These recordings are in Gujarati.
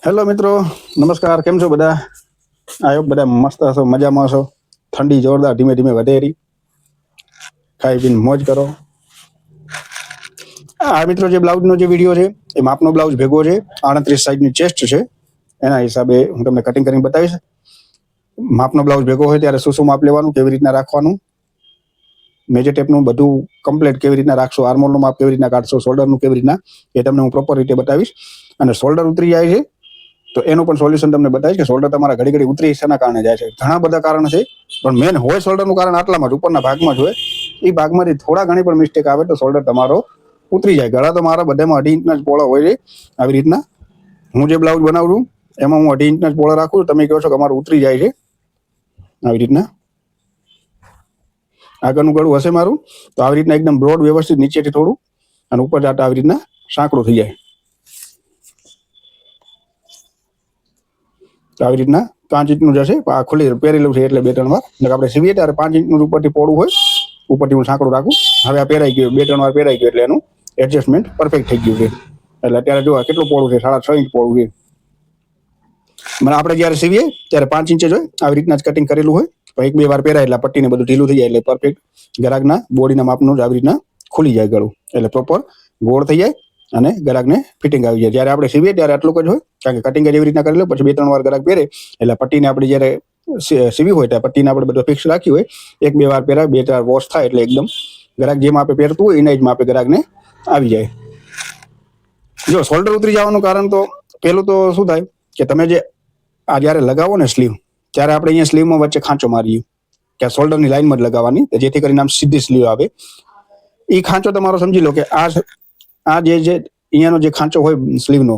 હેલો મિત્રો, નમસ્કાર. કેમ છો બધા? આયો બધા મસ્ત હશો, મજામાં હશો. ઠંડી જોરદાર ધીમે ધીમે વધે રહી. ખાઈ પીને મોજ કરો. આ મિત્રો જે બ્લાઉઝનો જે વિડીયો છે એ માપનો બ્લાઉઝ ભેગો છે. 38 સાઈઝની ચેસ્ટ છે. એના હિસાબે હું તમને કટિંગ કરીને બતાવીશ. માપનો બ્લાઉઝ ભેગો હોય ત્યારે શું શું માપ લેવાનું, કેવી રીતના રાખવાનું, મેજર ટેપનું બધું કમ્પ્લીટ કેવી રીતના રાખશો, આર્મોલનું માપ કેવી રીતના કાઢશો, શોલ્ડરનું કેવી રીતના, એ તમને હું પ્રોપર રીતે બતાવીશ. અને શોલ્ડર ઉતરી જાય છે તો એનું પણ સોલ્યુશન તમને બતાવીશ કે શોલ્ડર તમારા ઘડી ઘડી ઉતરી શેના કારણે જાય છે. ઘણા બધા કારણ છે, પણ મેન હોય શોલ્ડરનું કારણ આટલામાં જ, ઉપરના ભાગમાં જ હોય. એ ભાગમાંથી થોડા ઘણી પણ મિસ્ટેક આવે તો શોલ્ડર તમારો ઉતરી જાય. ગળા તો મારા બધામાં 2.5 ઇંચના જ પોળા હોય છે. આવી રીતના હું જે બ્લાઉઝ બનાવું છું એમાં હું 2.5 ઇંચના જ પોળા રાખું છું. તમે કહો છો કે અમારું ઉતરી જાય છે. આવી રીતના આગળનું ગળું હશે મારું તો આવી રીતના એકદમ બ્રોડ વ્યવસ્થિત નીચેથી થોડું અને ઉપર જાતા આવી રીતના સાંકડું થઈ જાય. તો આવી રીતના 5 ઇંચનું જશે. આ ખુલ્લી પહેરેલું છે એટલે 2-3 વાર. આપણે સીવીએ ત્યારે 5 ઇંચનું ઉપરથી પોળું હોય, ઉપરથી હું સાંકડું રાખું. હવે આ પહેરાઈ ગયું, 2-3 વાર પહેરાઈ ગયું એટલે એનું એડજસ્ટમેન્ટ પરફેક્ટ થઈ ગયું છે. એટલે અત્યારે જો કેટલું પોળું છે, 6.5 ઇંચ પોળું છે. મને આપણે જ્યારે સીવીએ ત્યારે 5 ઇંચ જ હોય. આવી રીતના જ કટિંગ કરેલું હોય. 1-2 વાર પહેરાય એટલે પટ્ટીને બધું ઢીલું થઈ જાય એટલે પરફેક્ટ ગ્રાહકના બોડીના માપનું જ આવી રીતના ખુલી જાય ગળું. એટલે પ્રોપર ગોળ થઈ જાય અને ગ્રાહકને ફિટિંગ આવી જાય. જ્યારે આપણે સીવીએ ત્યારે આટલું જ હોય, કારણ કે કટિંગ જ એવી રીતના કરેલું. પછી 2-3 વાર ગ્રાહક પહેરે એટલે પટ્ટીને આપણે જ્યારે સીવી હોય ત્યારે પટ્ટીને આપણે બધું ફિક્સ રાખી હોય. 1-2 વાર પહેરાય, 2-4 વોશ થાય એટલે એકદમ ગ્રાહક જે માપે પહેરતું હોય એના જ માપે ગ્રાહકને આવી જાય. જો શોલ્ડર ઉતરી જવાનું કારણ તો પહેલું તો શું થાય કે તમે જે આ જ્યારે લગાવો ને સ્લીવ, ત્યારે આપણે અહીંયા સ્લીવમાં વચ્ચે ખાંચો મારીએ કે શોલ્ડરની લાઇનમાં જ લગાવવાની, જેથી કરીને આમ સીધી સ્લીવ આવે. એ ખાંચો તમારો સમજી લો કે આ જે અહીંયાનો જે ખાંચો હોય સ્લીવનો,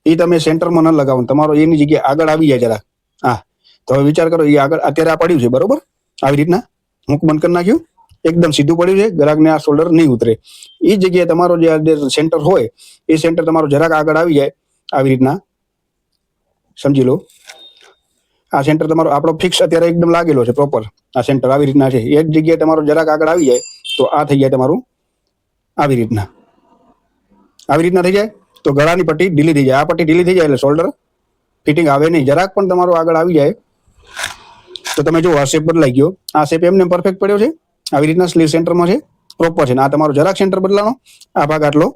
એ તમે સેન્ટરમાં ન લગાવો, તમારો એની જગ્યાએ આગળ આવી જાય જરા. હા, તો હવે વિચાર કરો, એ આગળ અત્યારે આ પડ્યું છે બરોબર, આવી રીતના હું બંધ કરી નાખ્યું, એકદમ સીધું પડ્યું છે, ગ્રાહકને આ શોલ્ડર નહીં ઉતરે. એ જગ્યાએ તમારો જે સેન્ટર હોય એ સેન્ટર તમારો જરાક આગળ આવી જાય. આવી રીતના સમજી લો, આ સેન્ટર તમારો આપણો ફિક્સ અત્યારે એકદમ લાગેલો છે પ્રોપર. આ સેન્ટર આવી રીતના છે, એ જ જગ્યાએ તમારો જરાક આગળ આવી જાય તો આ થઈ જાય તમારું આવી રીતના. આવી રીતના થઈ જાય તો ગળાની પટ્ટી ઢીલી થઈ જાય. આ પટ્ટી ઢીલી થઈ જાય એટલે શોલ્ડર ફિટિંગ આવે નહીં. જરાક પણ તમારો આગળ આવી જાય તો તમે જો આ શેપ બદલાઈ ગયો. આ શેપ એમને પરફેક્ટ પડ્યો છે, આવી રીતના સ્લીવ સેન્ટરમાં છે, પ્રોપર છે. આ તમારો જરાક સેન્ટર બદલાનો, આ ભાગ આટલો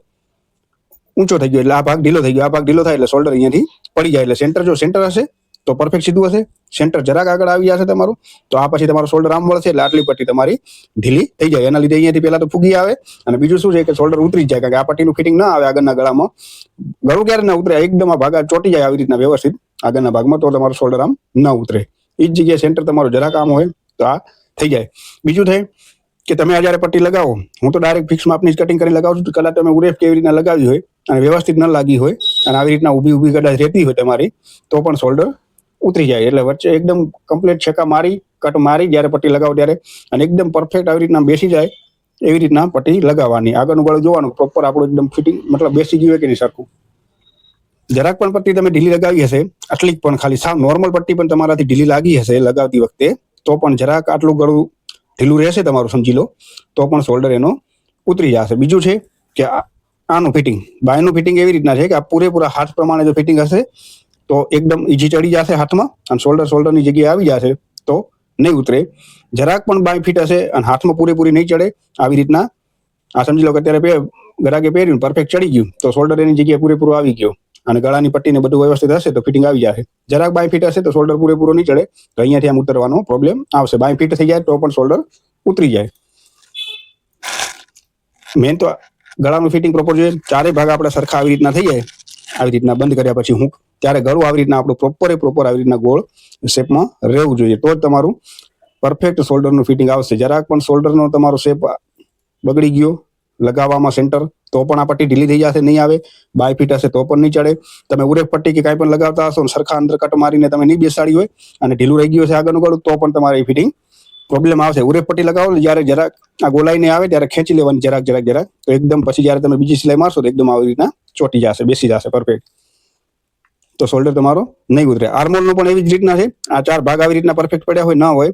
ઊંચો થઈ ગયો એટલે આ ભાગ ઢીલો થઈ ગયો. આ ભાગ ઢીલો થાય એટલે શોલ્ડર અહીંયાથી પડી જાય. એટલે સેન્ટર જો સેન્ટર હશે તો પરફેક્ટ સીધું હશે. સેન્ટર જરાક આગળ આવી જશે તમારું તો આ પછી તમારું શોલ્ડર આમ વળશે એટલે આટલી પટ્ટી તમારી ઢીલી થઈ જાય. એના લીધે અહીંયાથી પહેલા તો ફૂગી આવે અને બીજું શું છે કે શોલ્ડર ઉતરી જાય, કારણ કે આ પટ્ટીનું ફિટિંગ ના આવે આગળના ગળામાં. ગળું ક્યારે ના ઉતરે, એકદમ આ ભાગ ચોટી જાય આવી રીતના વ્યવસ્થિત આગળના ભાગમાં, તો તમારું શોલ્ડર આમ ના ઉતરે. એ જ જગ્યાએ સેન્ટર તમારું જરાક આમ હોય તો આ થઈ જાય. બીજું થાય કે તમે આ જ્યારે પટ્ટી લગાવો, હું તો ડાયરેક્ટ ફિક્સ માપની જ કટિંગ કરીને લગાવું છું. કદાચ તમે ઉરેફ કેવી રીતના લગાવી હોય અને વ્યવસ્થિત ન લાગી હોય અને આવી રીતના ઊભી કદાચ રહેતી હોય તમારી, તો પણ શોલ્ડર ઉતરી જાય. એટલે વચ્ચે એકદમ કમ્પ્લીટ છેકા મારી, કટ મારી જ્યારે પટ્ટી લગાવો ત્યારે, અને એકદમ પરફેક્ટ આવી રીતના બેસી જાય એવી રીતના પટ્ટી લગાવવાની. આગળનું ગળું જોવાનું પ્રોપર આપણું એકદમ ફિટિંગ, મતલબ બેસી ગયું હોય કે નહીં સરખું. જરાક પણ પટ્ટી તમે ઢીલી લગાવી હશે, આટલી પણ ખાલી સાવ નોર્મલ પટ્ટી પણ તમારાથી ઢીલી લાગી હશે લગાવતી વખતે, તો પણ જરાક આટલું ગળું ઢીલું રહેશે તમારું સમજી લો, તો પણ શોલ્ડર એનો ઉતરી જશે. બીજું છે કે આનું ફિટિંગ, બાયનું ફિટિંગ એવી રીતના છે કે આ પૂરેપૂરા હાથ પ્રમાણે જો ફિટિંગ હશે તો એકદમ ઈઝી ચડી જશે હાથમાં, અને શોલ્ડરની જગ્યાએ આવી જશે તો નહીં ઉતરે. જરાક પણ બાય ફિટ હશે અને હાથમાં પૂરેપૂરી નહીં ચડે, આવી રીતના આ સમજી લો કે અત્યારે ગ્રાહકે પહેર્યું પરફેક્ટ ચડી ગયું તો શોલ્ડર એની જગ્યાએ પૂરેપૂરો આવી ગયો અને ગળાની પટ્ટીને બધું વ્યવસ્થિત હશે તો ફિટિંગ આવી જશે. જરાક બાય ફિટ હશે તો શોલ્ડર પૂરેપૂરો નહીં ચડે તો અહીંયાથી આમ ઉતરવાનો પ્રોબ્લેમ આવશે. બાય ફિટ થઈ જાય તો પણ શોલ્ડર ઉતરી જાય. મેન તો ગળાનું ફિટિંગ પ્રોપર જોઈએ. ચારે ભાગ આપણે સરખા આવી રીતના થઈ જાય, આવી રીતના બંધ કર્યા પછી હું ત્યારે ગળું આવી રીતના આપણું પ્રોપર આવી રીતના ગોળ શેપમાં રહેવું જોઈએ, તો જ તમારું પરફેક્ટ શોલ્ડરનું ફિટિંગ આવશે. જરાક પણ શોલ્ડરનો તમારો શેપ બગડી ગયો લગાવવામાં સેન્ટર, તો પણ આ પટ્ટી ઢીલી થઈ જશે, નહીં આવે. બાય ફિટ હશે તો પણ નહીં ચડે. તમે ઉરેફ પટ્ટી કે કાંઈ પણ લગાવતા હશો, સરખા અંદર કટ મારીને તમે નહીં બેસાડી હોય અને ઢીલું રહી ગયું છે આગળનું ગળું, તો પણ તમારે ફિટિંગ પ્રોબ્લેમ આવશે. ઉરેફ પટ્ટી લગાવો જ્યારે જરાક આ ગોલાઈને આવે ત્યારે ખેંચી લેવાની જરાક, તો એકદમ પછી જ્યારે તમે બીજી સિલાઈ મારશો તો એકદમ આવી રીતના ચોટી જશે, બેસી જશે પરફેક્ટ, તો શોલ્ડર તમારો નહીં ઉતરે. આર્મોલનો પણ એવી જ રીતના છે. આ ચાર ભાગ આવી રીતના પરફેક્ટ પડ્યા હોય ના હોય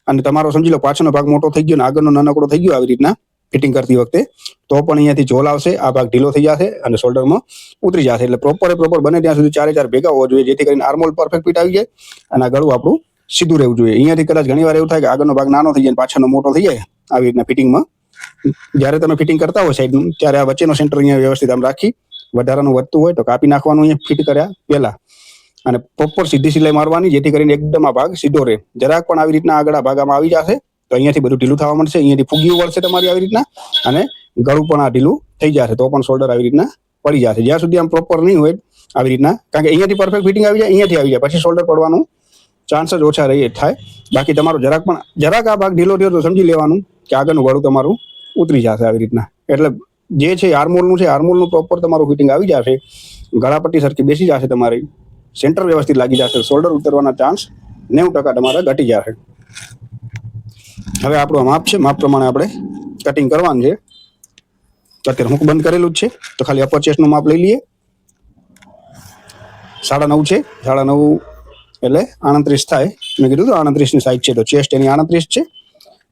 અને તમારો સમજી લો પાછળનો ભાગ મોટો થઈ ગયો ને આગળનો નાનકડો થઈ ગયો આવી રીતના, ફિટિંગ કરતી વખતે તો પણ અહીંયાથી ઝોલ આવશે, આ ભાગ ઢીલો થઈ જશે અને શોલ્ડરમાં ઉતરી જશે. એટલે પ્રોપર બને ત્યાં સુધી 4 ભેગા હોવા જોઈએ, જેથી કરીને આર્મહોલ પરફેક્ટ ફિટ આવી જાય અને આ ગળું આપણું સીધું રહેવું જોઈએ. અહીંયાથી કદાચ ઘણી વાર એવું થાય કે આગળનો ભાગ નાનો થઈ જાય, પાછળનો મોટો થઈ જાય. આવી રીતના ફિટિંગમાં જ્યારે તમે ફિટિંગ કરતા હોય સાઈડનું, ત્યારે આ વચ્ચેનો સેન્ટર અહીંયા વ્યવસ્થિત આમ રાખી, વધારાનું વધતું હોય તો કાપી નાખવાનું અહીંયા ફિટ કર્યા પહેલા, અને પ્રોપર સીધી સિલાઈ મારવાની, જેથી કરીને એકદમ આ ભાગ સીધો રહે. જરાક પણ આવી રીતના આગળ આ ભાગ આમાં આવી જશે તો અહીંયાથી બધું ઢીલું થવા મળશે, અહીંયાથી ફૂગી વળશે તમારી આવી રીતના, અને ગળું પણ આ ઢીલું થઈ જશે, તો પણ શોલ્ડર આવી રીતના પડી જશે. જ્યાં સુધી આમ પ્રોપર નહીં હોય આવી રીતના, કારણ કે અહીંયાથી પરફેક્ટ ફિટિંગ આવી જાય, અહીંયાથી આવી જાય, પછી શોલ્ડર પડવાનું ચાન્સ જ ઓછા રહી થાય. બાકી તમારું જરાક આ ભાગ ઢીલો થયો તો સમજી લેવાનું કે આગળનું ગળું તમારું ઉતરી જશે આવી રીતના. એટલે જે છે આર્મહોલનું છે, આર્મહોલનું પ્રોપર તમારું ફિટિંગ આવી જશે, ગળાપટ્ટી સરખી બેસી જશે, તમારી સેન્ટર વ્યવસ્થિત લાગી જશે, શોલ્ડર ઉતરવાના ચાન્સ 90% તમારા ઘટી જશે. હવે આપણું માપ છે, માપ પ્રમાણે આપણે કટિંગ કરવાનું છે. અત્યારે હું બંધ કરેલું જ છે, તો ખાલી અપર ચેસ્ટનું માપ લઈ લઈએ. 9.5 છે, 9.5 એટલે 38 થાય. મેં કીધું તો 38ની સાઈઝ છે, તો ચેસ્ટ એની 38 છે.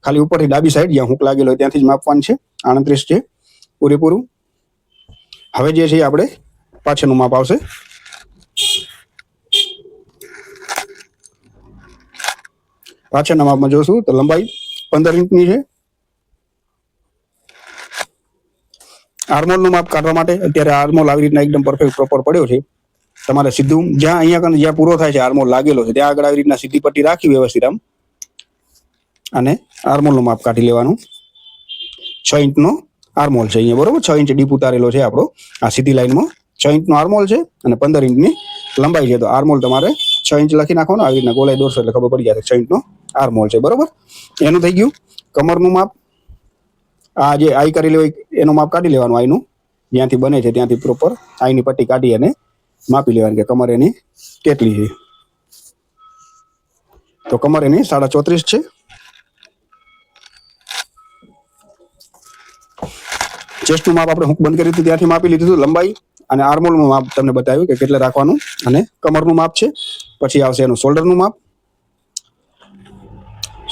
ખાલી ઉપરથી ડાબી સાઈડ જ્યાં હુક લાગેલો હોય ત્યાંથી જ માપવાનું છે. 38 છે પૂરેપૂરું. હવે જે છે આપણે પાછળનું માપ આવશે. પાછળના માપમાં જોશું તો લંબાઈ 15 ઇંચની છે. આર્મહોલનું માપ કાઢવા માટે અત્યારે આર્મહોલ આવી રીતના એકદમ પરફેક્ટ પ્રોપર પડ્યો છે. તમારે સીધું જ્યાં પૂરો થાય છે આર્મહોલ લાગેલો છે ત્યાં આગળ આવી રીતના સીધી પટ્ટી રાખી વ્યવસ્થિત આમ, અને આર્મહોલનું માપ કાઢી લેવાનું. 6 ઇંચનો આર્મહોલ છે અહીંયા, બરોબર. 6 ઇંચ ડીપ ઉતારેલો છે આપણો આ સીધી લાઈનમાં. 6 ઇંચનો આર્મહોલ છે અને 15 ઇંચની લંબાઈ છે. તો આર્મહોલ તમારે 6 ઇંચ લખી નાખવાનું, આવી રીતના ગોલાઈ દોરશો એટલે ખબર પડી જશે 6 ઇંચનો આર્મહોલ છે, બરોબર. એનું થઈ ગયું. કમરનું માપ, આ જે આઈ કરેલી હોય એનું માપ કાઢી લેવાનું. આઈનું જ્યાંથી બને છે ત્યાંથી પ્રોપર આઈની પટ્ટી કાઢી અને માપી લેવાની કે કમર એની કેટલી છે. તો કમર એની 34.5 છે. ચેસ્ટનું માપ આપણે હુક બંધ કરી હતું ત્યાંથી માપી લીધું હતું. લંબાઈ અને આર્મહોલનું માપ તમને બતાવ્યું કે કેટલે રાખવાનું, અને કમરનું માપ છે. પછી આવશે એનું શોલ્ડરનું માપ.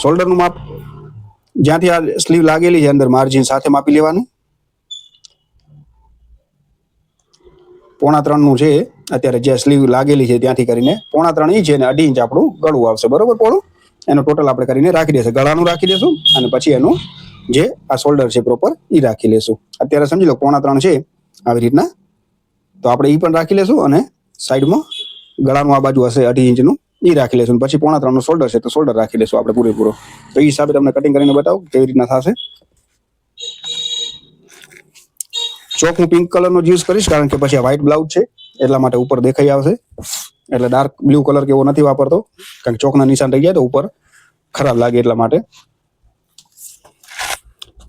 શોલ્ડરનું માપ જ્યાંથી આ સ્લીવ લાગેલી છે અંદર માર્જિન સાથે માપી લેવાનું. 3.5 નું છે અત્યારે જે સ્લીવ લાગેલી છે ત્યાંથી કરીને 3.5 ઇંચ અને 2.5 ઇંચ આપણું ગળું આવશે, બરોબર. પોળું એનું ટોટલ આપણે કરીને રાખી દેશું. ગળાનું રાખી દેશું અને પછી એનું જે આ શોલ્ડર છે પ્રોપર એ રાખી લેશું. અત્યારે સમજી લો 3.5 છે આવી રીતના, તો આપણે એ પણ રાખી લેશું, અને સાઈડમાં ગળાનું આ બાજુ હશે 2.5 ઇંચનું એ રાખી લેશું. પછી 3.5 નું શોલ્ડર છે તો શોલ્ડર રાખી લેશું આપણે પૂરેપૂરો. તો એ હિસાબે તમને કટિંગ કરીને બતાવું કેવી રીતના થશે. ચોક હું પિંક કલરનો યુઝ કરીશ, કારણ કે પછી આ વ્હાઇટ બ્લાઉઝ છે એટલા માટે ઉપર દેખાઈ આવશે. એટલે ડાર્ક બ્લુ કલર કેવો નથી વાપરતો, કારણ કે ચોકના નિશાન રહી જાય તો ઉપર ખરાબ લાગે એટલા માટે.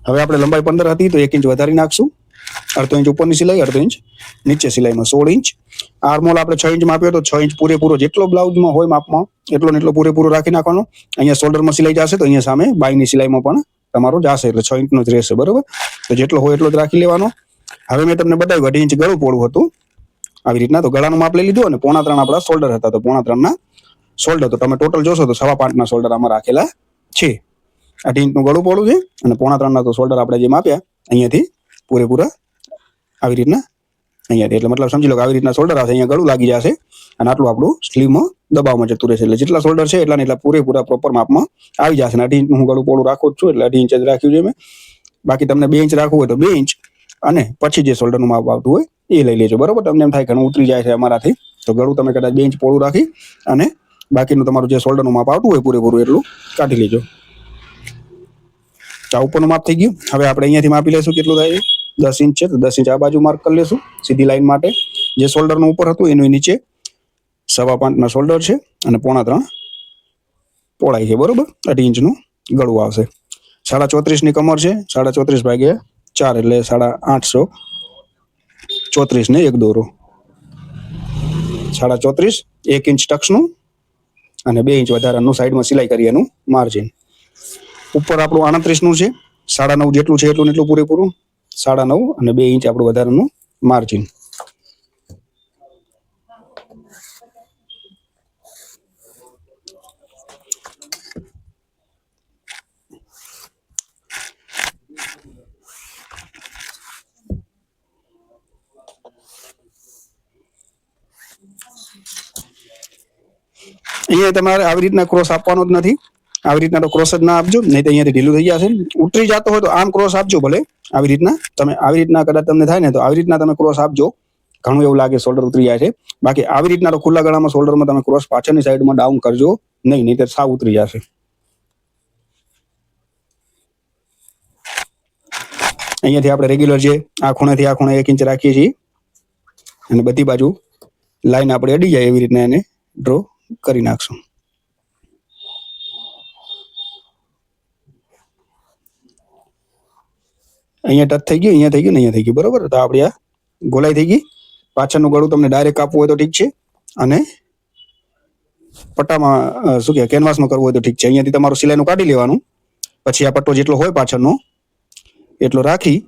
હવે આપણે લંબાઈ 15 હતી તો 1 ઇંચ વધારી નાખશું. 1/2 ઇંચ ઉપરની સિલાઈ, 1/2 ઇંચ નીચે સિલાઈમાં 16 ઇંચ. આર્મહોલ આપણે 6 ઇંચ માપ્યો તો 6 ઇંચ પૂરેપૂરો જેટલો બ્લાઉઝમાં હોય માપમાં એટલો ને એટલો પૂરેપૂરો રાખી નાખવાનો. અહીંયા શોલ્ડરમાં સિલાઈ જશે તો અહીંયા સામે બાયની સિલાઈમાં પણ તમારો જશે, એટલે 6 ઇંચનો જ રહેશે, બરોબર. તો જેટલો હોય એટલો જ રાખી લેવાનો. હવે મેં તમને બતાવ્યું 2.5 ઇંચ ગળું પોળું હતું આવી રીતના, તો ગળાનું માપ લઈ લીધું અને 3.5 આપણા શોલ્ડર હતા, તો 3.5 ના શોલ્ડર. તો તમે ટોટલ જોશો તો 5.25 ના શોલ્ડર આમાં રાખેલા છે. 2.5 ઇંચનું ગળું પોળું છે અને 3.25 ના તો શોલ્ડર આપણે જે માપ્યા અહીંયાથી પૂરેપૂરા આવી રીતના અહીંયાથી, એટલે મતલબ સમજી લો કે આવી રીતના શોલ્ડર આવશે, અહીંયા ગળું લાગી જશે અને આટલું આપણું સ્લીવમાં દબાવમાં જતું રહેશે. એટલે જેટલા શોલ્ડર છે એટલા પૂરેપૂરા પ્રોપર માપમાં આવી જશે. 2.5 ઇંચનું હું ગળું પોળું રાખું જ છું, એટલે 2.5 ઇંચ જ રાખ્યું છે મેં. બાકી તમને 2 ઇંચ રાખવું હોય તો 2 ઇંચ, અને પછી જે શોલ્ડરનું માપ આવતું હોય એ લઈ લેજો, બરોબર. તમને એમ થાય ઘણું ઉતરી જાય છે અમારાથી, તો ગળું તમે કદાચ 2 ઇંચ પોળું રાખી અને બાકીનું તમારું જે શોલ્ડરનું માપ આવતું હોય પૂરેપૂરું એટલું કાઢી લેજો. આ ઉપરનું માપ થઈ ગયું. હવે આપણે અહીંયાથી માપી લેશું કેટલું થાય. 10 ઇંચ છે તો 10 ઇંચ આ બાજુ માર્ક કરી લેશું સીધી લાઈન માટે. જે શોલ્ડરનું ઉપર હતું એનું નીચે 5.25 ના શોલ્ડર છે અને 3.5 પહોળાઈ છે, બરોબર. 2.5 ઇંચનું ગળું આવશે. 34.5 ની કમર છે, 34/4 એટલે 834 ને 1 દોરો. 34.5 1 ઇંચ ટક્સનું અને 2 ઇંચ વધારાનું સાઈડમાં સિલાઈ કરી એનું માર્જિન. ઉપર આપણું 38 નું છે, 9.5 જેટલું છે એટલું ને એટલું પૂરેપૂરું 9.5 અને 2 ઇંચ આપણું વધારાનું માર્જિન. અહીંયા તમારે આવી રીતના ક્રોસ આપવાનો જ નથી. આવી રીતના તો ક્રોસ જ ના આપજો, નહીં તો અહીંયાથી ઢીલું થઈ જશે. ઉતરી જતો હોય તો આમ ક્રોસ આપજો ભલે. આવી રીતના તમે આવી રીતના કદાચ તમને થાય ને તો આવી રીતના તમે ક્રોસ આપજો. ઘણું એવું લાગે શોલ્ડર ઉતરી જાય છે. બાકી આવી રીતના તો ખુલ્લા ગળામાં શોલ્ડરમાં તમે ક્રોસ પાછળની સાઈડમાં ડાઉન કરજો નહીં તો સાવ ઉતરી જશે. અહીંયાથી આપણે રેગ્યુલર છે આ ખૂણેથી આ ખૂણે 1 ઇંચ રાખીએ છીએ અને બધી બાજુ લાઈન આપણે અડી જાય એવી રીતના એને ડ્રો કરી નાખશું. અહીંયા ટચ થઈ ગયું, અહીંયા થઈ ગયું ને અહીંયા થઈ ગયું, બરોબર. તો આપણી આ ગોલાઈ થઈ ગઈ. પાછળનું ગળું તમને ડાયરેક્ટ કાપવું હોય તો ઠીક છે, અને પટ્ટામાં શું કહેવાય કેનવાસમાં કરવું હોય તો ઠીક છે. અહીંયાથી તમારું સિલાઈનું કાઢી લેવાનું. પછી આ પટ્ટો જેટલો હોય પાછળનો એટલો રાખી,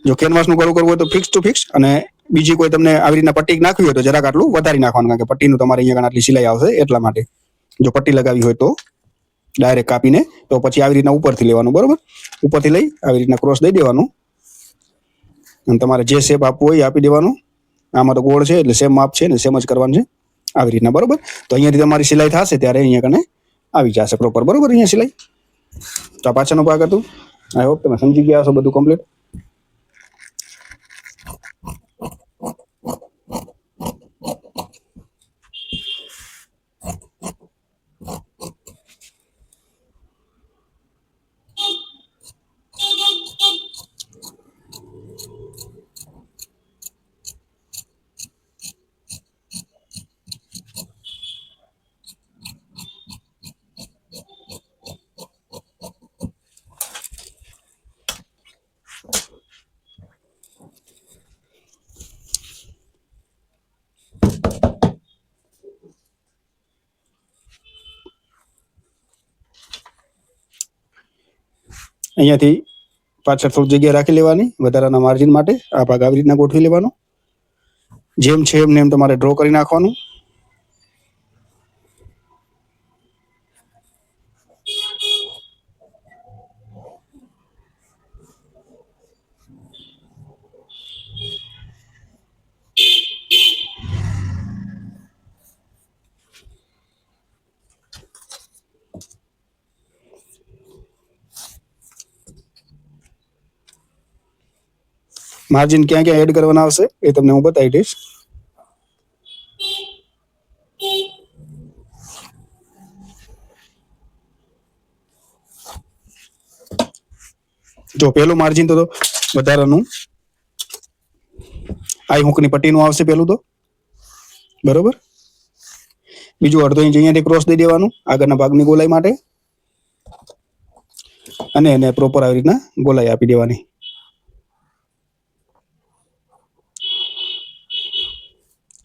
જો કેનવાસનું ગળું કરવું હોય તો ફિક્સ ટુ ફિક્સ, અને બીજી કોઈ તમને આવી રીતના પટ્ટી નાખવી હોય તો જરાક આટલું વધારી નાખવાનું, કારણ કે પટ્ટીનું તમારે અહીંયા આટલી સિલાઈ આવશે એટલા માટે. જો પટ્ટી લગાવી હોય તો ડાયરેક્ટ કાપીને, તો પછી આવી રીતના ઉપરથી લેવાનું, બરોબર. ઉપરથી લઈ આવી રીતના ક્રોસ દઈ દેવાનું અને તમારે જે શેપ આપવો હોય એ આપી દેવાનું. આમાં તો ગોળ છે એટલે સેમ માપ છે ને સેમ જ કરવાનું છે આવી રીતના, બરોબર. તો અહીંયાથી તમારી સિલાઈ થશે ત્યારે અહીંયા કને આવી જશે પ્રોપર, બરોબર. અહીંયા સિલાઈ તો આ પાછળનો ભાગ હતું. આઈ હોપ તમે સમજી ગયા હશો બધું કમ્પ્લીટ. અહીંયાથી પાછળ થોડી જગ્યા રાખી લેવાની વધારાના માર્જિન માટે. આ ભાગ આવી રીતના ગોઠવી લેવાનો. જેમ છે એમને એમ તમારે ડ્રો કરી નાખવાનું. માર્જિન ક્યાં ક્યાં એડ કરવાના આવશે એ તમને હું બતાવી દઈશ. જો પેલું માર્જિન તો વધારાનું આઈ હુકની પટ્ટીનું આવશે પેલું તો, બરોબર. બીજું અડધો ઇંચ અહીંયાથી ક્રોસ દઈ દેવાનું આગળના ભાગની ગોલાઈ માટે, અને એને પ્રોપર આવી રીતના ગોલાઈ આપી દેવાની.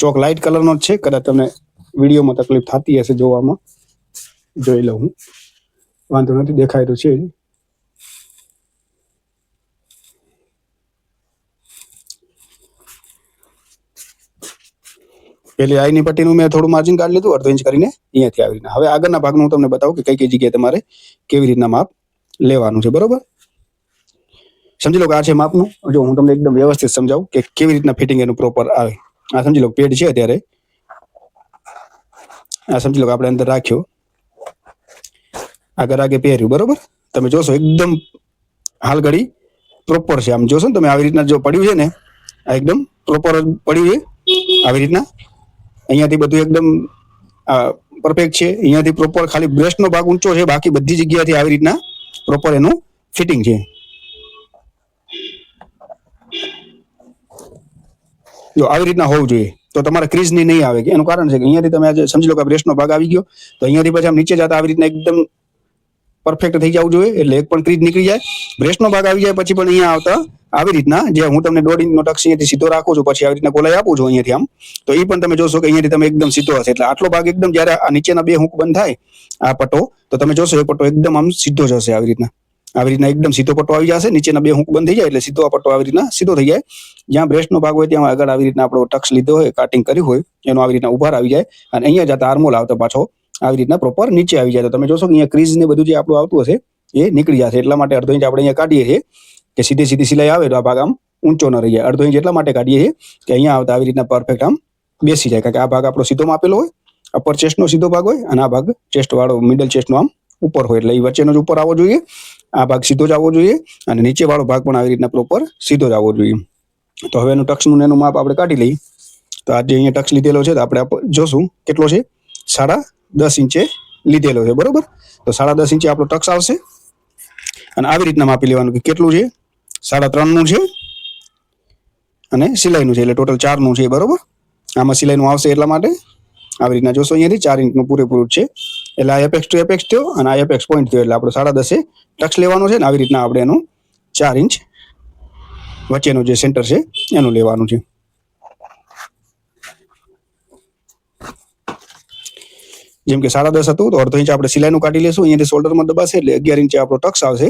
ચોક લાઇટ કલરનો જ છે, કદાચ તમને વિડીયોમાં તકલીફ થતી હશે જોવામાં. જોઈ લઉં હું, વાંધો નથી, દેખાય તો છે જ. પેલી આઈની પટ્ટીનું મેં થોડું માર્જિન કાઢી લીધું અડધો ઇંચ કરીને અહીંયાથી આવી રીતના. હવે આગળના ભાગનું હું તમને બતાવું કે કઈ કઈ જગ્યાએ તમારે કેવી રીતના માપ લેવાનું છે, બરોબર. સમજી લો કે આ છે માપનું. જો હું તમને એકદમ વ્યવસ્થિત સમજાવું કે કેવી રીતના ફિટિંગ એનું પ્રોપર આવે. આ સમજી લો પેડ છે અત્યારે, આ સમજી લો કે આપણે અંદર રાખ્યો, આગળ આગે પહેર્યું, બરોબર. તમે જોશો એકદમ હાલ ઘડી પ્રોપર છે. આમ જોશો ને તમે આવી રીતના જો પડ્યું છે ને, આ એકદમ પ્રોપર પડ્યું છે આવી રીતના. અહીંયાથી બધું એકદમ પરફેક્ટ છે. અહીંયાથી પ્રોપર ખાલી બ્રેસ્ટનો ભાગ ઊંચો છે, બાકી બધી જગ્યાથી આવી રીતના પ્રોપર એનું ફિટિંગ છે. જો આવી રીતના હોવું જોઈએ તો તમારે ક્રીઝની નહીં આવે. એનું કારણ છે કે અહીંયાથી તમે આજે સમજી લો કે બ્રેસ્ટનો ભાગ આવી ગયો, તો અહીંયાથી પછી આમ નીચે જતા આવી રીતના એકદમ પરફેક્ટ થઈ જવું જોઈએ, એટલે એક પણ ક્રીઝ નીકળી જાય. બ્રેસ્ટનો ભાગ આવી જાય પછી પણ અહીંયા આવતા આવી રીતના જે હું તમને 1.5 ઇંચનો ટક્સ અહીંયાથી સીધો રાખું છું, પછી આવી રીતના ગોલાઈ આપું છું અહીંયાથી આમ, તો એ પણ તમે જોશો કે અહીંયાથી તમે એકદમ સીધો હશે. એટલે આટલો ભાગ એકદમ જ્યારે આ નીચેના 2 હુક બંધ થાય આ પટ્ટો, તો તમે જોશો એ પટ્ટો એકદમ આમ સીધો જ હશે. આવી રીતના એકદમ સીધો પટ્ટો આવી જશે. નીચેના 2 હુક બંધ થઈ જાય એટલે સીધો આ પટ્ટો આવી રીતના સીધો થઈ જાય. જ્યાં બ્રેસ્ટનો ભાગ હોય ત્યાં આગળ આવી રીતના આપણો ટક્સ લીધો હોય, કાટિંગ કર્યું હોય, એનો આવી રીતના ઉભાર આવી જાય, અને અહીંયા જતા આર્મોલ આવતો પાછો આવી રીતના પ્રોપર નીચે આવી જાય. તો તમે જોશો કે અહીંયા ક્રીઝ ને બધું જે આપણું આવતું હશે એ નીકળી જશે. એટલા માટે અડધો ઇંચ આપણે અહીંયા કાઢીએ છીએ કે સીધી સીધી સિલાઈ આવે તો આ ભાગ આમ ઊંચો ન રહી જાય. અડધો ઇંચ એટલા માટે કાઢીએ છીએ કે અહીંયા આવતા આવી રીતના પરફેક્ટ આમ બેસી જાય, કારણ કે આ ભાગ આપણો સીધો માપેલો હોય અપર ચેસ્ટનો સીધો ભાગ હોય અને આ ભાગ ચેસ્ટ વાળો મિડલ ચેસ્ટનો આમ ઉપર હોય, એટલે એ વચ્ચેનો જ ઉપર આવવો જોઈએ. આ ભાગ સીધો જ આવવો જોઈએ અને નીચે વાળો ભાગ પણ આવી રીતના પ્રોપર સીધો જ આવવો જોઈએ. તો હવે એનું ટક્સનું એનું માપ આપણે કાઢી લઈએ. તો આ જે અહીંયા ટક્સ લીધેલો છે તો આપણે જોશું કેટલો છે, 10.5 ઇંચે લીધેલો છે, બરોબર. તો 10.5 ઇંચે આપણો ટક્સ આવશે અને આવી રીતના માપી લેવાનું કે કેટલું છે, 3.5નું છે અને સિલાઈનું છે, એટલે ટોટલ 4નું છે, બરોબર. આમાં સિલાઈનું આવશે એટલા માટે આવી રીતના જોશો, અહીંયાથી 4 ઇંચનું પૂરેપૂરું છે, એટલે આ એપેક્સ ટુ એપેક્સ થયો અને આ એપેક્સ પોઈન્ટ થયો, એટલે આપણે 10.5 ટક્સ લેવાનો છે ને આવી રીતના આપણે એનું 4 ઇંચ વચ્ચેનું જે સેન્ટર છે એનું લેવાનું છે. જેમ કે 10.5 હતું તો અડધો ઇંચ આપણે સિલાઈનું કાઢી લેશું, અહીંયાથી શોલ્ડરમાં દબાશે એટલે 11 ઇંચે આપણો ટક્સ આવશે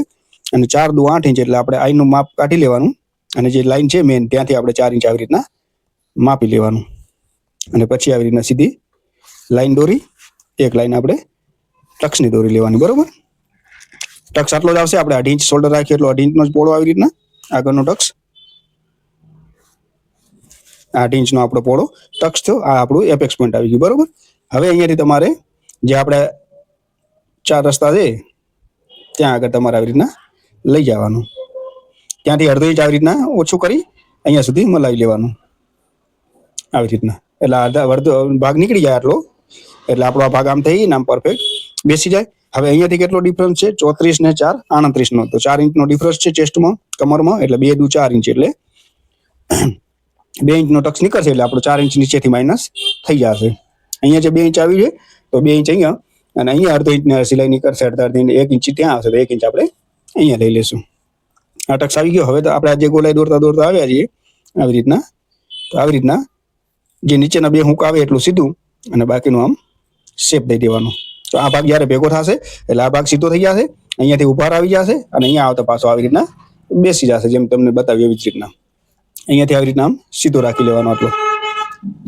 અને 4 દુ 8 ઇંચ, એટલે આપણે આઈનું માપ કાઢી લેવાનું અને જે લાઈન છે મેન ત્યાંથી આપણે 4 ઇંચ આવી રીતના માપી લેવાનું અને પછી આવી રીતના સીધી લાઈન દોરી, એક લાઈન આપણે ટક્સની દોરી લેવાની, બરોબર. ટક્સ આટલો જ આવશે, આપણે 8 ઇંચ શોલ્ડર રાખીએ એટલો 8 ઇંચનો જ પોળો આવી રીતના આગળનો ટક્સ, 8 ઇંચનો આપણો પોળો ટક્સ થયો. આ આપણું એપેક્સ પોઈન્ટ આવી ગયું, બરોબર. હવે અહીંયાથી તમારે જે આપણે 4 રસ્તા છે ત્યાં આગળ તમારે આવી રીતના લઈ જવાનું, ત્યાંથી અડધો ઇંચ આવી રીતના ઓછું કરી અહીંયા સુધી મલાવી લેવાનું આવી રીતના, એટલે અડધો ભાગ નીકળી જાય આટલો, એટલે આપણો આ ભાગ આમ થઈ ને આમ પરફેક્ટ બેસી જાય. હવે અહીંયાથી કેટલો ડિફરન્સ છે, 34 ને 4 38નો, તો 4 ઇંચનો ડિફરન્સ છે ચેસ્ટમાં, કમરમાં, એટલે 2 દુ 4 ઇંચ, એટલે 2 ઇંચનો ટક્સ નીકળશે, એટલે આપણો 4 ઇંચ નીચેથી માઇનસ થઈ જશે. અહીંયા જે 2 ઇંચ આવી છે તો 2 ઇંચ અહીંયા અને અહીંયા અડધો ઇંચ સિલાઈ નીકળશે, અડધા 1 ઇંચ ત્યાં આવશે, તો 1 ઇંચ આપણે અહીંયા લઈ લેશું. આ ટક્સ આવી ગયો. હવે તો આપણે જે ગોલાઈ દોરતા દોરતા આવ્યા છીએ આવી રીતના, તો આવી રીતના જે નીચેના 2 હુંક આવે એટલું સીધું અને બાકીનું આમ શેપ દઈ દેવાનો. તો આ ભાગ જ્યારે ભેગો થશે એટલે આ ભાગ સીધો થઈ જશે, અહીંયાથી ઉભાર આવી જશે અને અહીંયા આવતા પાછો આવી રીતના બેસી જશે, જેમ તમને બતાવ્યું એવી જ રીતના અહીંયાથી આવી રીતના આમ સીધો રાખી લેવાનો. આટલો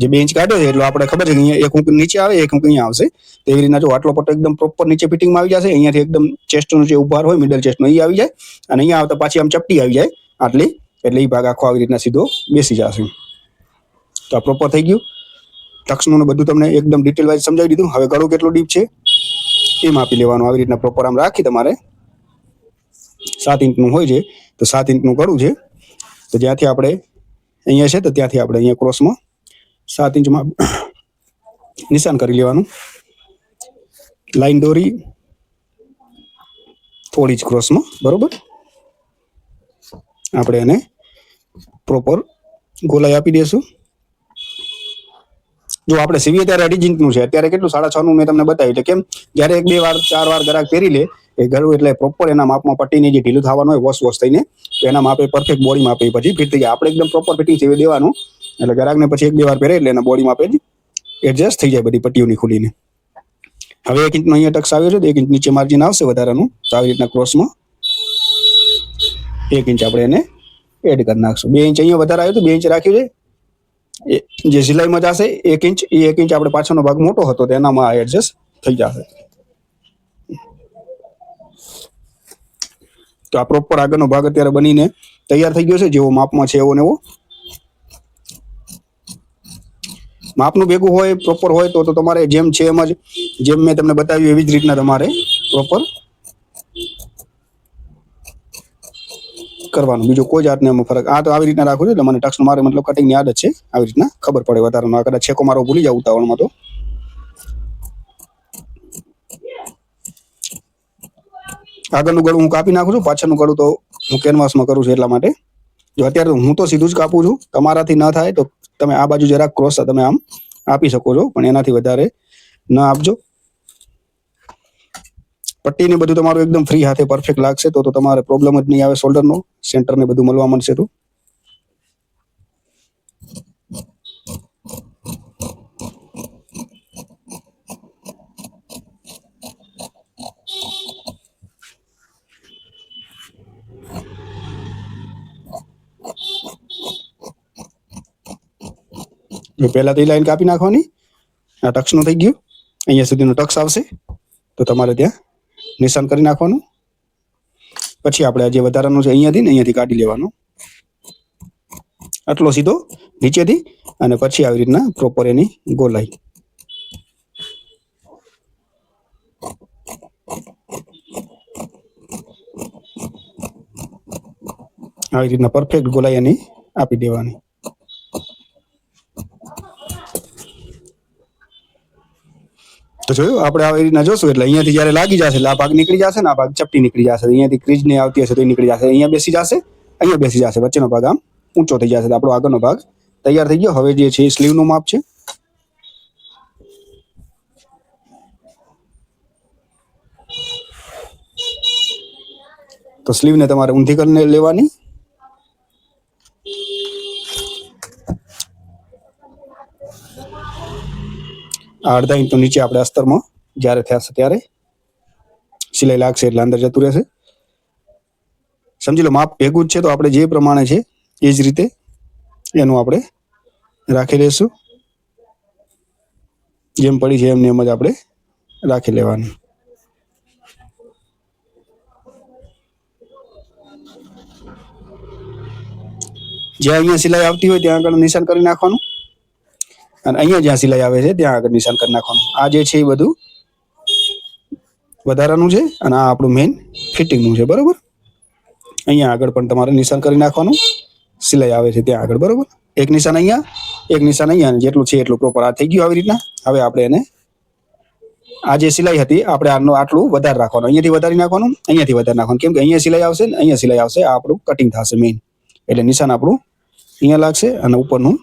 જે 2 ઇંચ કાઢ્યો છે એટલો આપણે ખબર છે કે અહીંયા એક હુંક નીચે આવે, એક હુંક અહીંયા આવશે, તો એવી રીતના જો આટલો પટ્ટો એકદમ પ્રોપર નીચે ફિટિંગમાં આવી જશે, અહીંયાથી એકદમ ચેસ્ટનો જે ઉભાર હોય મિડલ ચેસ્ટનો એ આવી જાય અને અહીંયા આવતા પાછી આમ ચપટી આવી જાય આટલી, એટલે એ ભાગ આખો આવી રીતના સીધો બેસી જશે. તો આ પ્રોપર થઈ ગયું. ટક્સનું બધું તમને એકદમ ડિટેલ વાઇઝ સમજાવી દીધું. હવે ગળું કેટલું ડીપ છે એ માપી લેવાનું, આવી રીતના પ્રોપર આમ રાખી તમારે 7 ઇંચનું હોય છે તો 7 ઇંચનું ગળું છે, તો જ્યાંથી આપણે અહીંયા છે તો ત્યાંથી આપણે અહીંયા ક્રોસમાં 7 ઇંચમાં નિશાન કરી લેવાનું, લાઈન દોરી થોડી જ ક્રોસમાં, બરોબર. આપણે એને પ્રોપર ગોલાઈ આપી દઈશું. જો આપણે સીવીએ ત્યારે 2.5 ઇંચનું છે, અત્યારે કેટલું 6.5નું મેં તમને બતાવ્યું, એટલે કેમ જ્યારે 1 2 વાર 4 વાર ગ્રાહક પહેરી લે એ ગળું, એટલે પ્રોપર એના માપમાં પટ્ટીને જે ઢીલું થવાનું હોય વોશ થઈને તો એના માપે પરફેક્ટ બોડી માપે પછી ફિટ થઈ જાય. આપણે એકદમ પ્રોપર ફિટિંગ સીવી દેવાનું, એટલે ગ્રાહકને પછી 1 2 વાર પહેરે એટલે એના બોડી માપે જ એડજસ્ટ થઈ જાય બધી પટ્ટીઓની ખુલીને. હવે 1 ઇંચનો અહીંયા ટક્સ આવ્યો છે તો 1 ઇંચ નીચે માર્જિન આવશે વધારાનું, તો આવી રીતના ક્રોસમાં 1 ઇંચ આપણે એને એડ કરી નાખશું. 2 ઇંચ અહીંયા વધારે આવ્યું તો 2 ઇંચ રાખ્યું છે, જે સિલાઈમાં જશે 1 ઇંચ, એ 1 ઇંચ આપણે પાછળનો ભાગ મોટો હતો તો એનામાં એડજસ્ટ થઈ જશે. તો આ પ્રોપર આગળનો ભાગ અત્યારે બનીને તૈયાર થઈ ગયો છે, જેવો માપમાં છે એવો ને એવો. માપનું ભેગું હોય પ્રોપર હોય તો તમારે જેમ છે એમ જ, જેમ મેં તમને બતાવ્યું એવી જ રીતના તમારે પ્રોપર કરવાનું, બીજો કોઈ જાતનો એમાં ફરક. આ તો આવી રીતના રાખું છું એટલે મને ટક્સનું મારે મતલબ કટિંગની આદત છે, આવી રીતના ખબર પડે વધારાનો. કદાચ છેકો મારો ભૂલી જાવ ઉતાવળમાં તો. આગળનું ગળું હું કાપી નાખું છું, પાછળનું ગળું તો હું કેનવાસમાં કરું છું એટલા માટે. જો અત્યારે હું તો સીધું જ કાપું છું, તમારાથી ન થાય તો તમે આ બાજુ જરાક ક્રોસ તમે આમ આપી શકો છો, પણ એનાથી વધારે ન આપજો. પટ્ટી ને બધું તમારું એકદમ ફ્રી હાથે પરફેક્ટ લાગશે તો તમારે પ્રોબ્લેમ જ નહીં આવે. શોલ્ડરનો સેન્ટર ને બધું મળવા માંડશે તો જો પહેલા તો એ લાઈન કાપી નાખવાની. આ ટક્સનું થઈ ગયું, અહીંયા સુધીનો ટક્સ આવશે તો તમારે ત્યાં નિશાન કરી નાખવાનું. પછી આપણે જે વધારાનું છે અહીંયાથી કાઢી લેવાનું, આટલો સીધો નીચેથી, અને પછી આવી રીતના પ્રોપર એની ગોલાઈ આવી રીતના પરફેક્ટ ગોલાઈ એની આપી દેવાની. તો જોયું આપણે આવી રીતના જોશું એટલે અહીંયાથી જ્યારે લાગી જશે એટલે આ ભાગ નીકળી જશે ને આ ભાગ ચપટી નીકળી જશે. અહીંયાથી ક્રીજ ને આવતી હશે તો એ નીકળી જશે. અહીંયા બેસી જશે, અહીંયા બેસી જશે, વચ્ચેનો ભાગ આમ ઊંચો થઈ જશે. આપણો આગળનો ભાગ તૈયાર થઈ ગયો. હવે જે છે સ્લીવનું માપ છે. તો સ્લીવને તમારે ઊંધી કરીને લેવાની. આ અડધા ઇંચ નીચે આપણે અસ્તરમાં જ્યારે થશે ત્યારે સિલાઈ લાગશે એટલે અંદર જતું રહેશે. સમજી લો માપ ભેગું જ છે તો આપણે જે પ્રમાણે છે એ જ રીતે એનું આપણે રાખી લઈશું. જેમ પડી છે એમને એમ જ આપણે રાખી લેવાની. જ્યાં અહીંયા સિલાઈ આવતી હોય ત્યાં આગળ નિશાન કરી નાખવાનું અને અહીંયા જ્યાં સિલાઈ આવે છે ત્યાં આગળ નિશાન કરી નાખવાનું. આ જે છે એ બધું વધારાનું છે અને આ આપણું મેઇન ફિટિંગનું છે. બરોબર, અહીંયા આગળ પણ તમારે નિશાન કરી નાખવાનું. સિલાઈ આવે છે ત્યાં આગળ. બરોબર, એક નિશાન અહીંયા, એક નિશાન અહીંયા, જેટલું છે એટલું પ્રોપર આ થઈ ગયું આવી રીતના. હવે આપણે એને આ જે સિલાઈ હતી આપણે આનું આટલું વધારે રાખવાનું. અહીંયાથી વધારી નાખવાનું, અહીંયાથી વધારે નાખવાનું. કેમ કે અહીંયા સિલાઈ આવશે ને અહીંયા સિલાઈ આવશે. આ આપણું કટિંગ થશે મેઇન, એટલે નિશાન આપણું અહીંયા લાગશે અને ઉપરનું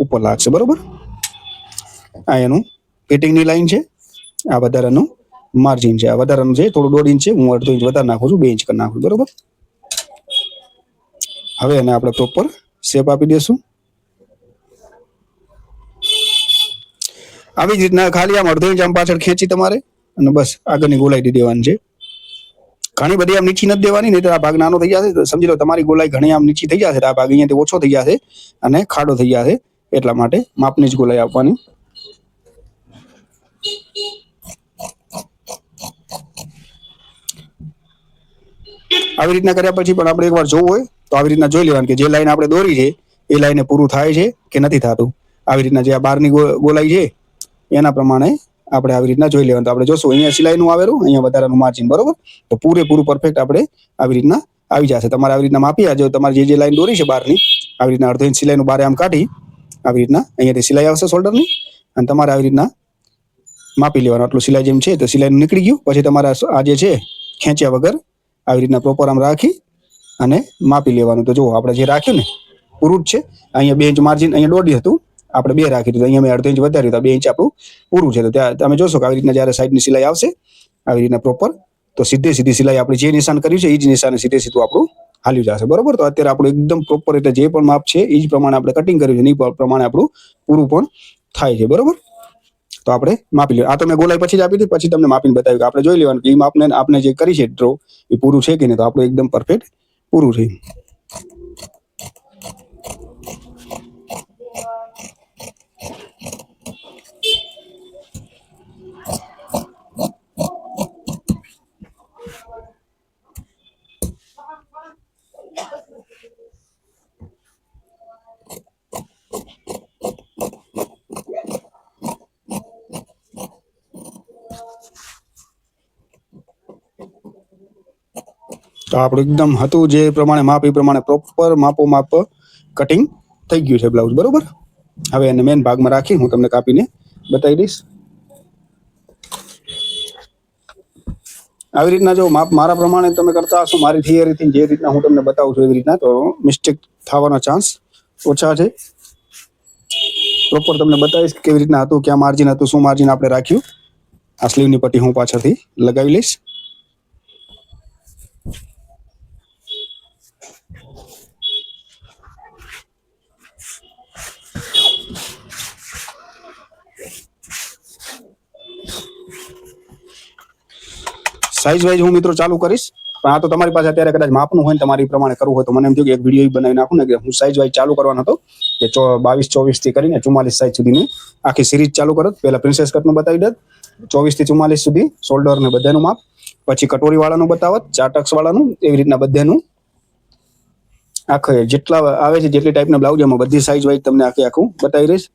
ઉપર લાગશે. બરોબર, આ એનું ફિટિંગની લાઈન છે. આ વધારાનું માર્જિન છે. આ વધારાનું છે થોડું 1.5 ઇંચ છે. હું 1.5 ઇંચ વધારે નાખું છું, 2 ઇંચ કરી નાખું. બરોબર, હવે એને આપણે પ્રોપર શેપ આપી દઈશું. આવી જ રીતના ખાલી આમ 1/2 ઇંચ આમ પાછળ ખેંચી તમારે અને બસ આગળની ગોલાઈ દઈ દેવાની છે. ઘણી બધી આમ નીચી નથી દેવાની, નહીં તો આ ભાગ નાનો થઈ જશે. તો સમજી લો તમારી ગોલાઈ ઘણી આમ નીચી થઈ જશે, આ ભાગ અહીંયાથી ઓછો થઈ જશે અને ખાડો થઈ જશે. એટલા માટે માપની જ ગોલાઈ આપવાની. આવી રીતના કર્યા પછી પણ આપણે એકવાર જોવું હોય તો આવી રીતના જોઈ લેવાનું કે જે લાઈન આપણે દોરી છે એ લાઈને પૂરું થાય છે કે નથી થતું. આવી રીતના જે આ બહારની ગોલાઈ છે એના પ્રમાણે આપણે આવી રીતના જોઈ લેવાનું. તો આપણે જોશું અહીંયા સિલાઈનું આવેલું, અહીંયા વધારાનું માર્જિન. બરોબર, તો પૂરેપૂરું પરફેક્ટ આપણે આવી રીતના આવી જશે. તમારે આવી રીતના માપી આજો. તમારે જે લાઈન દોરી છે બહારની, આવી રીતના 1/2 ઇંચ સિલાઈનું બહાર આમ કાઢી આવી રીતના અહીંયાથી સિલાઈ આવશે શોલ્ડરની અને તમારે આવી રીતના માપી લેવાનું. આટલું સિલાઈ જેમ છે તો સિલાઈનું નીકળી ગયું. પછી તમારે આ જે છે ખેંચ્યા વગર આવી રીતના પ્રોપર આમ રાખી અને માપી લેવાનું. તો જુઓ આપણે જે રાખ્યું ને પૂરું જ છે. અહીંયા 2 ઇંચ માર્જિન અહીંયા 1.5 હતું, આપણે 2 રાખી દીધું. અહીંયા મેં 1/2 ઇંચ વધાર્યું તો 2 ઇંચ આપણું પૂરું છે. તો ત્યાં તમે જોશો કે આવી રીતના જ્યારે સાઈડની સિલાઈ આવશે આવી રીતના પ્રોપર, તો સીધી સિલાઈ આપણે જે નિશાન કર્યું છે એ જ નિશાને સીધું આપણું હાલ્યું જશે. બરોબર, તો અત્યારે આપણું એકદમ પ્રોપર એટલે જે પણ માપ છે એ જ પ્રમાણે આપણે કટિંગ કર્યું છે, એ પ્રમાણે આપણું પૂરું પણ થાય છે. બરોબર, તો આપણે માપી લઈએ. આ તો મેં ગોલાઈ પછી જ આપી હતી, પછી તમને માપીને બતાવ્યું કે આપણે જોઈ લેવાનું કે એ માપને આપણે જે કરી છે ડ્રો એ પૂરું છે કે નહીં. તો આપણું એકદમ પરફેક્ટ પૂરું છે. તો આપણું એકદમ હતું જે પ્રમાણે માપ એ પ્રમાણે પ્રોપર માપ કટિંગ થઈ ગયું છે બ્લાઉઝ. બરોબર, હવે એને મેન ભાગમાં રાખી હું તમને કાપીને બતાવી દઈશ. આવી રીતના જો માપ મારા પ્રમાણે તમે કરતા હશો, મારી થિયરીથી જે રીતના હું તમને બતાવું છું એવી રીતના, તો મિસ્ટેક થવાનો ચાન્સ ઓછા છે. પ્રોપર તમને બતાવીશ કેવી રીતના હતું, ક્યાં માર્જિન હતું, શું માર્જિન આપણે રાખ્યું. આ સ્લીવની પટ્ટી હું પાછળથી લગાવી લઈશ. સાઈઝ વાઇઝ હું મિત્રો ચાલુ કરીશ, પણ આ તો તમારી પાસે અત્યારે કદાચ માપનું હોય ને તમારી પ્રમાણે કરવું હોય તો મને એમ થયું કે એક વિડીયો બનાવી નાખું ને કે હું સાઈઝ વાઇઝ ચાલુ કરવાનો હતો કે 22-24 થી કરીને 44 સાઈઝ સુધીની આખી સિરીઝ ચાલુ કરત. પહેલા પ્રિન્સેસ કટનું બતાવી દત 24 થી 44 સુધી શોલ્ડર ને બધાનું માપ, પછી કટોરી વાળાનું બતાવત, 4 ટક્સ વાળાનું, એવી રીતના બધાનું આખે જેટલા આવે છે જેટલી ટાઈપના બ્લાઉઝ એમાં બધી સાઈઝ વાઇઝ તમને આખું બતાવી રહીશ.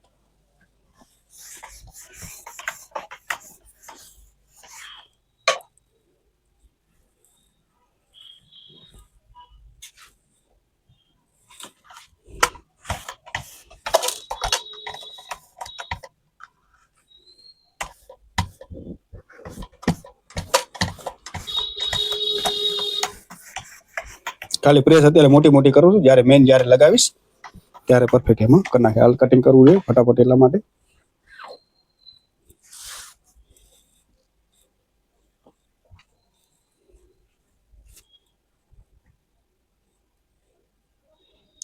ખાલી પ્રેસ અત્યારે મોટી મોટી કરું છું, જ્યારે મેન જ્યારે લગાવીશ ત્યારે પરફેક્ટ એમાં કરી નાખે. હાલ કટિંગ કરવું જોઈએ ફટાફટ, એટલા માટે.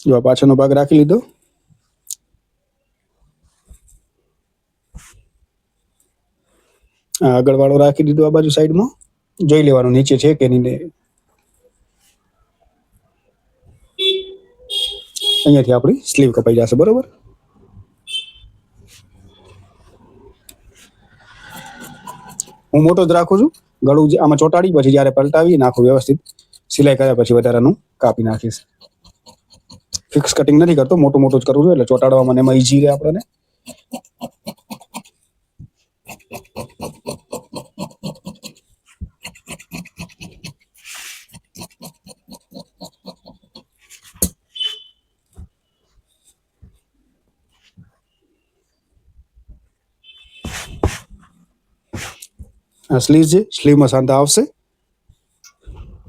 જો આ પાછળનો ભાગ રાખી લીધો. આગળ વાળો રાખી દીધો આ બાજુ સાઈડમાં. જોઈ લેવાનું નીચે છે કે નહીં. અહીંયાથી આપણી સ્લીવ કપાઈ જશે. બરોબર. હું મોટો જ રાખું છું. ગળું આમાં ચોંટાડી પછી જ્યારે પલટાવી નાખું વ્યવસ્થિત, સિલાઈ કર્યા પછી વધારાનું કાપી નાખીશ. ફિક્સ કટિંગ નથી કરતો, મોટું મોટું જ કરું છું એટલે ચોંટાડવામાં એમાં ઈઝી રહે આપણને. આ સ્લીવ છે, સ્લીવમાં સાંધા આવશે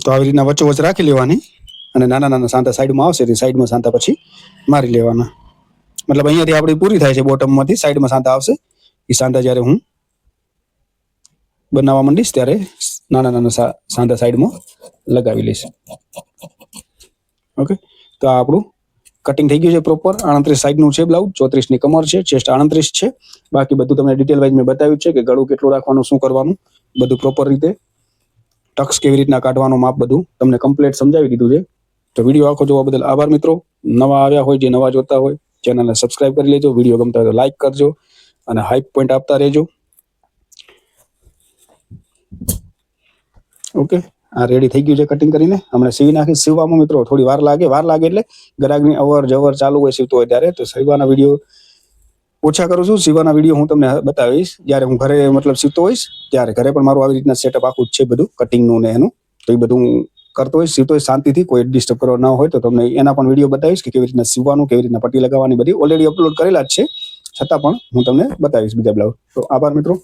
તો આવી રીતના વચ્ચોવચ્ચ રાખી લેવાની, અને નાના નાના સાંધા સાઈડમાં આવશે તે સાઈડમાં સાંધા પછી મારી લેવાના. મતલબ અહીંયાથી આપણી પૂરી થાય છે, બોટમમાંથી સાઈડમાં સાંધા આવશે. એ સાંધા જ્યારે હું બનાવવા માંડીશ ત્યારે નાના નાના સાંધા સાઈડમાં લગાવી લઈશ. ઓકે, તો આ આપણું કટિંગ થઈ ગયું છે પ્રોપર. 38 સાઈડનું છે બ્લાઉઝ, 34ની કમર છે, ચેસ્ટ 38 છે. બાકી બધું તમને ડિટેલ વાઇઝ મેં બતાવ્યું છે કે ગળું કેટલું રાખવાનું, શું કરવાનું, બધું પ્રોપર રીતે. ટક્સ કેવી રીતના કાઢવાનું, માપ બધું તમને કમ્પ્લીટ સમજાવી દીધું છે. તો વિડીયો આખો જોવા બદલ આભાર મિત્રો. નવા આવ્યા હોય, જે નવા જોતા હોય, ચેનલને સબસ્ક્રાઇબ કરી લેજો. વિડીયો ગમતા હોય તો લાઇક કરજો અને હાઈપ પોઈન્ટ આપતા રહેજો. ઓકે, આ રેડી થઈ ગયું છે કટિંગ કરીને. હમણાં સીવી નાખી. સીવવામાં મિત્રો થોડી વાર લાગે એટલે ગ્રાહકની અવર જવર ચાલુ હોય સીવતો હોય ત્યારે, તો સીવવાના વિડીયો ઓછા કરું છું. સીવવાના વિડીયો હું તમને બતાવીશ જ્યારે હું ઘરે મતલબ સીવતો હોઈશ ત્યારે. ઘરે પણ મારું આવી રીતના સેટઅપ આખું જ છે બધું, કટિંગનું ને એનું. તો એ બધું કરતો હોય, સીવતો હોય શાંતિથી, કોઈ ડિસ્ટર્બ કરવા ના હોય તો તમને એના પણ વિડીયો બતાવીશ કે કેવી રીતના સીવવાનું, કેવી રીતના પટ્ટી લગાવવાની, બધી ઓલરેડી અપલોડ કરેલા જ છે, છતાં પણ હું તમને બતાવીશ બીજા બ્લાઉઝ. તો આભાર મિત્રો.